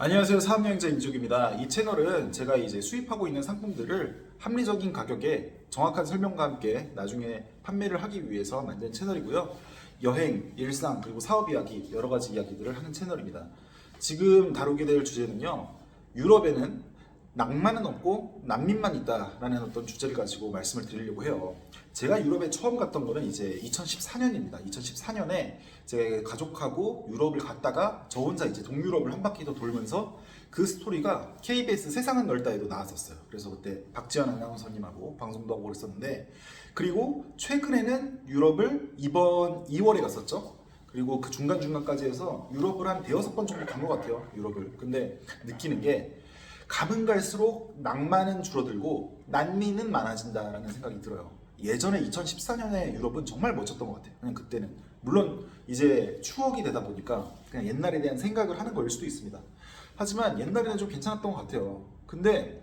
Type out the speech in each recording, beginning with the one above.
안녕하세요. 사업여행자 임종입니다. 이 채널은 제가 이제 수입하고 있는 상품들을 합리적인 가격에 정확한 설명과 함께 나중에 판매를 하기 위해서 만든 채널이고요. 여행, 일상, 그리고 사업 이야기, 여러 가지 이야기들을 하는 채널입니다. 지금 다루게 될 주제는요. 유럽에는 낭만은 없고 난민만 있다라는 어떤 주제를 가지고 말씀을 드리려고 해요. 제가 유럽에 처음 갔던 거는 이제 2014년입니다. 2014년에 제 가족하고 유럽을 갔다가 저 혼자 이제 동유럽을 한 바퀴 더 돌면서 그 스토리가 KBS 세상은 넓다에도 나왔었어요. 그래서 그때 박지현 아나운서님하고 방송도 하고 그랬었는데, 그리고 최근에는 유럽을 이번 2월에 갔었죠. 그리고 그 중간중간까지 해서 유럽을 한 대여섯 번 정도 간 것 같아요. 유럽을. 근데 느끼는 게 가면 갈수록 낭만은 줄어들고 난민은 많아진다라는 생각이 들어요. 예전에 2014년에 유럽은 정말 멋졌던 것 같아요. 그냥 그때는 물론 이제 추억이 되다 보니까 그냥 옛날에 대한 생각을 하는 거일 수도 있습니다. 하지만 옛날에는 좀 괜찮았던 것 같아요. 근데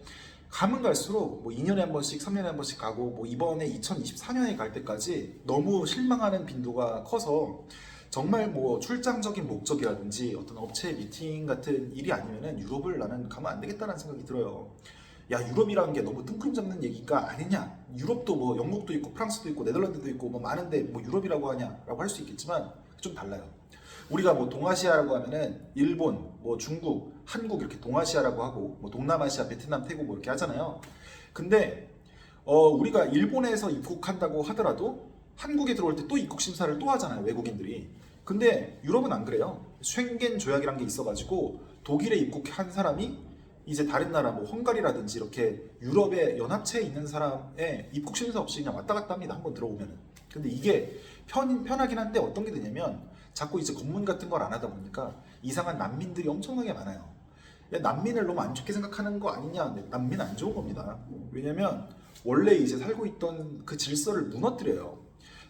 가면 갈수록 뭐 2년에 한 번씩, 3년에 한 번씩 가고 뭐 이번에 2024년에 갈 때까지 너무 실망하는 빈도가 커서 정말 뭐 출장적인 목적이라든지 어떤 업체 미팅 같은 일이 아니면은 유럽을 나는 가면 안 되겠다는 생각이 들어요. 야, 유럽이라는 게 너무 뜬구름 잡는 얘기가 아니냐. 유럽도 뭐 영국도 있고 프랑스도 있고 네덜란드도 있고 뭐 많은데 뭐 유럽이라고 하냐라고 할 수 있겠지만 좀 달라요. 우리가 뭐 동아시아라고 하면은 일본, 뭐 중국, 한국 이렇게 동아시아라고 하고 뭐 동남아시아, 베트남, 태국 뭐 이렇게 하잖아요. 근데 우리가 일본에서 입국한다고 하더라도 한국에 들어올 때 또 입국 심사를 또 하잖아요, 외국인들이. 근데 유럽은 안 그래요. 쉥겐 조약이란 게 있어가지고 독일에 입국한 사람이 이제 다른 나라 뭐 헝가리라든지 이렇게 유럽의 연합체에 있는 사람의 입국 심사 없이 그냥 왔다 갔다 합니다. 한번 들어오면은. 근데 이게 편하긴 한데 어떤 게 되냐면 자꾸 이제 검문 같은 걸 안 하다 보니까 이상한 난민들이 엄청나게 많아요. 야, 난민을 너무 안 좋게 생각하는 거 아니냐? 근데 난민 안 좋은 겁니다. 왜냐면 원래 이제 살고 있던 그 질서를 무너뜨려요.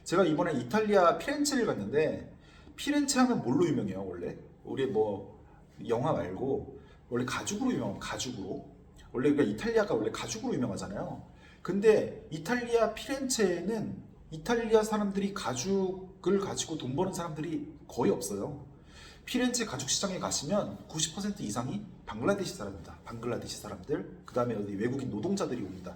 제가 이번에 이탈리아 피렌체를 갔는데, 피렌체 하면 뭘로 유명해요? 원래 우리 뭐 영화 말고 원래 가죽으로 유명한, 가죽으로. 원래 그러니까 이탈리아가 원래 가죽으로 유명하잖아요. 근데 이탈리아 피렌체에는 이탈리아 사람들이 가죽을 가지고 돈 버는 사람들이 거의 없어요. 피렌체 가죽 시장에 가시면 90% 이상이 방글라데시 사람입니다. 방글라데시 사람들, 그 다음에 어디 외국인 노동자들이 옵니다.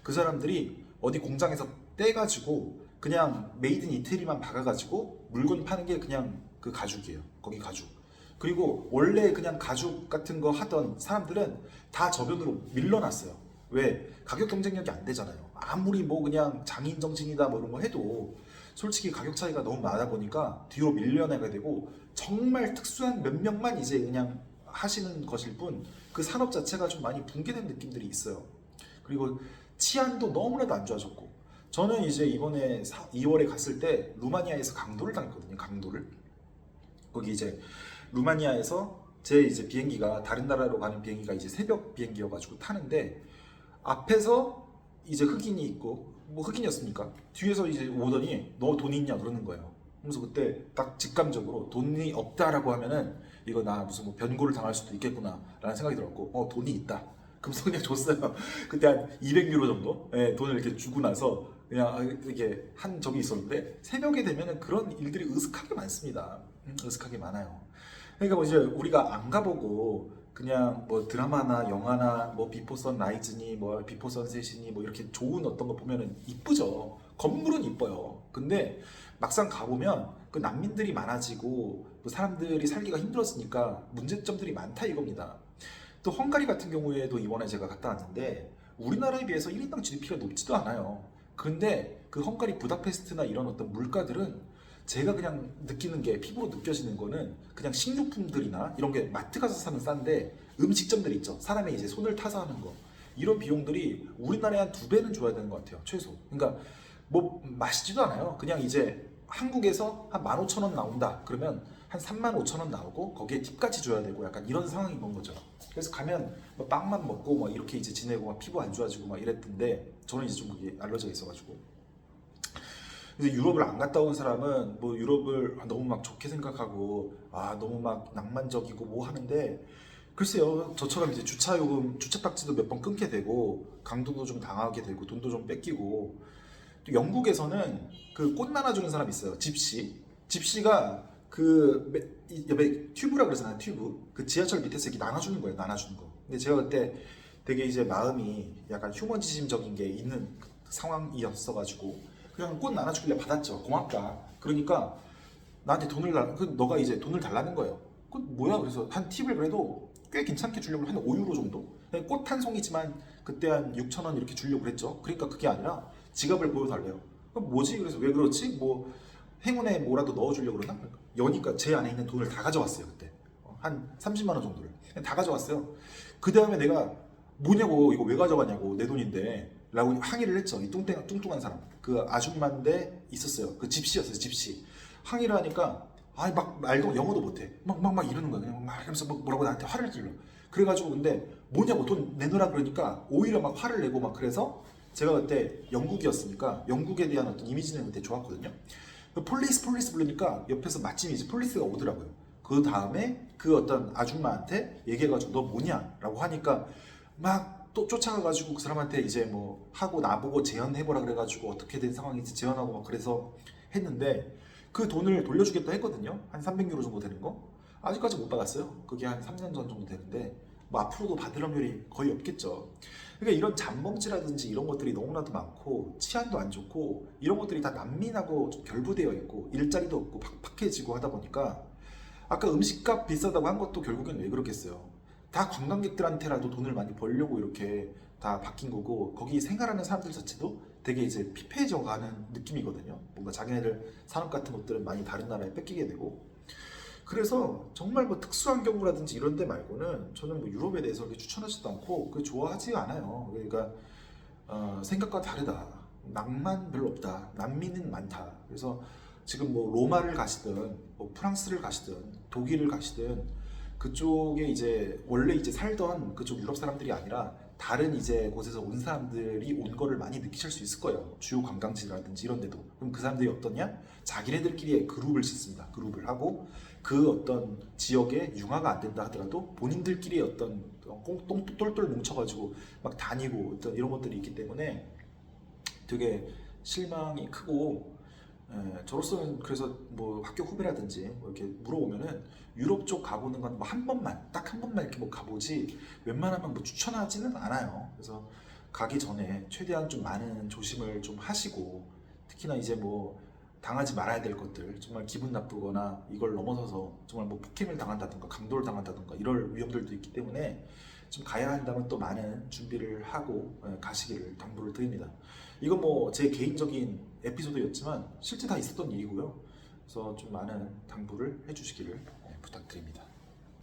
그 사람들이 어디 공장에서 떼가지고 그냥 메이드 인 이태리만 박아가지고 물건 파는 게 그냥 그 가죽이에요. 거기 가죽. 그리고 원래 그냥 가죽 같은 거 하던 사람들은 다 저변으로 밀려났어요. 왜? 가격 경쟁력이 안 되잖아요. 아무리 뭐 그냥 장인 정신이다 뭐 이런 거 해도 솔직히 가격 차이가 너무 많아 보니까 뒤로 밀려나게 되고, 정말 특수한 몇 명만 이제 그냥 하시는 것일 뿐 그 산업 자체가 좀 많이 붕괴된 느낌들이 있어요. 그리고 치안도 너무나도 안 좋아졌고, 저는 이제 이번에 2월에 갔을 때 루마니아에서 강도를 당했거든요. 강도를. 거기 이제 루마니아에서 제 이제 비행기가 다른 나라로 가는 비행기가 이제 새벽 비행기여가지고 타는데, 앞에서 이제 흑인이 있고, 뭐 흑인이었습니까? 뒤에서 이제 오더니 너 돈 있냐 그러는 거예요. 그래서 그때 딱 직감적으로 돈이 없다라고 하면은 이거 나 무슨 뭐 변고를 당할 수도 있겠구나 라는 생각이 들었고, 돈이 있다. 그럼 그냥 줬어요. 그때 한 200유로 정도 돈을 이렇게 주고 나서 그냥 이게 한 적이 있었는데, 새벽에 되면은 그런 일들이 으슥하게 많습니다. 으슥하게 많아요. 그러니까 뭐 이제 우리가 안 가보고 그냥 뭐 드라마나 영화나 뭐 비포 선라이즈니 뭐 비포 선셋이니 뭐 이렇게 좋은 어떤 거 보면은 이쁘죠. 건물은 이뻐요. 근데 막상 가보면 그 난민들이 많아지고 또 사람들이 살기가 힘들었으니까 문제점들이 많다 이겁니다. 또 헝가리 같은 경우에도 이번에 제가 갔다 왔는데 우리나라에 비해서 1인당 GDP가 높지도 않아요. 근데 그 헝가리 부다페스트나 이런 어떤 물가들은 제가 그냥 느끼는 게, 피부로 느껴지는 거는 그냥 식료품들이나 이런 게 마트 가서 사면 싼데, 음식점들 있죠. 사람의 이제 손을 타서 하는 거. 이런 비용들이 우리나라에 한 2배는 줘야 되는 것 같아요. 최소. 그러니까 뭐 맛있지도 않아요. 그냥 이제 한국에서 한 15,000원 나온다. 그러면 한 35,000원 나오고 거기에 팁까지 줘야 되고 약간 이런 상황인 건 거죠. 그래서 가면 뭐 빵만 먹고 막 이렇게 이제 지내고 막 피부 안 좋아지고 막 이랬던데, 저는 이제 좀 그게 알러지가 있어가지고. 그래서 유럽을 안 갔다 온 사람은 뭐 유럽을 너무 막 좋게 생각하고 너무 막 낭만적이고 뭐 하는데, 글쎄요, 저처럼 이제 주차요금, 주차딱지도 몇 번 끊게 되고 강도도 좀 당하게 되고 돈도 좀 뺏기고. 또 영국에서는 그 꽃 나눠주는 사람 있어요. 집시가 옆에 튜브라 그러잖아요. 튜브. 그 지하철 밑에서 이렇게 나눠주는 거예요. 나눠주는 거. 근데 제가 그때 되게 이제 마음이 약간 휴머니즘적인 게 있는 상황이었어가지고 그냥 꽃 나눠주길래 받았죠. 고맙다. 그러니까 나한테 너가 이제 돈을 달라는 거예요. 그 뭐야? 그래서 한 팁을 그래도 꽤 괜찮게 주려고 한 5유로 정도? 꽃 한 송이지만 그때 한 6천 원 이렇게 주려고 그랬죠. 그러니까 그게 아니라 지갑을 보여달래요. 그럼 뭐지? 그래서 왜 그렇지? 뭐 행운에 뭐라도 넣어주려고 그러나? 여니까 제 안에 있는 돈을 다 가져왔어요. 그때 한 30만 원 정도를 다 가져왔어요. 그 다음에 내가 뭐냐고, 이거 왜 가져가냐고, 내 돈인데 라고 항의를 했죠. 이 뚱뚱한 사람, 그 아줌마인데 있었어요. 그 집시였어요. 집시. 항의를 하니까 아이 막 말도 영어도 못해. 막 이러는 거야. 그냥 막 하면서 막 뭐라고 나한테 화를 질러. 그래가지고 근데 뭐냐고 돈 내놓으라 그러니까 오히려 막 화를 내고 막. 그래서 제가 그때 영국이었으니까 영국에 대한 어떤 이미지는 그때 좋았거든요. 폴리스 부르니까 옆에서 마침 이제 폴리스가 오더라고요. 그 다음에 그 어떤 아줌마한테 얘기해가지고 너 뭐냐라고 하니까 막 또 쫓아가가지고 그 사람한테 이제 뭐 하고 나보고 재현해보라 그래가지고 어떻게 된 상황인지 재현하고 막 그래서 했는데 그 돈을 돌려주겠다 했거든요. 한 300유로 정도 되는 거. 아직까지 못 받았어요. 그게 한 3년 전 정도 되는데 뭐 앞으로도 받을 확률이 거의 없겠죠. 그러니까 이런 잠범지라든지 이런 것들이 너무나도 많고 치안도 안 좋고 이런 것들이 다 난민하고 좀 결부되어 있고 일자리도 없고 팍팍해지고 하다 보니까 아까 음식값 비싸다고 한 것도 결국엔 왜 그렇겠어요. 다 관광객들한테라도 돈을 많이 벌려고 이렇게 다 바뀐 거고 거기 생활하는 사람들 자체도 되게 이제 피폐해져 가는 느낌이거든요. 뭔가 자기네들 산업 같은 것들은 많이 다른 나라에 뺏기게 되고 그래서 정말 뭐 특수한 경우라든지 이런 데 말고는 저는 뭐 유럽에 대해서 그렇게 추천하지도 않고 그 좋아하지 않아요. 그러니까 생각과 다르다. 낭만 별로 없다. 난민은 많다. 그래서 지금 뭐 로마를 가시든 뭐 프랑스를 가시든 독일을 가시든 그쪽에 이제 원래 이제 살던 그쪽 유럽 사람들이 아니라 다른 이제 곳에서 온 사람들이 온 거를 많이 느끼실 수 있을 거예요. 주요 관광지라든지 이런 데도. 그럼 그 사람들이 어떠냐? 자기네들끼리의 그룹을 짓습니다. 그룹을 하고 그 어떤 지역에 융화가 안 된다 하더라도 본인들끼리 어떤 똘똘 뭉쳐가지고 막 다니고 어떤 이런 것들이 있기 때문에 되게 실망이 크고 저로서는 그래서 뭐 학교 후배라든지 뭐 이렇게 물어보면은 유럽 쪽 가보는 건 뭐 한 번만 딱 한 번만 이렇게 뭐 가보지 웬만하면 뭐 추천하지는 않아요. 그래서 가기 전에 최대한 좀 많은 조심을 좀 하시고 특히나 이제 뭐 당하지 말아야 될 것들 정말 기분 나쁘거나 이걸 넘어서서 정말 뭐 폭행을 당한다든가 강도를 당한다든가 이럴 위험들도 있기 때문에 좀 가야 한다면 또 많은 준비를 하고 가시기를 당부를 드립니다. 이건 뭐 제 개인적인 에피소드였지만 실제 다 있었던 일이고요. 그래서 좀 많은 당부를 해주시기를 부탁드립니다.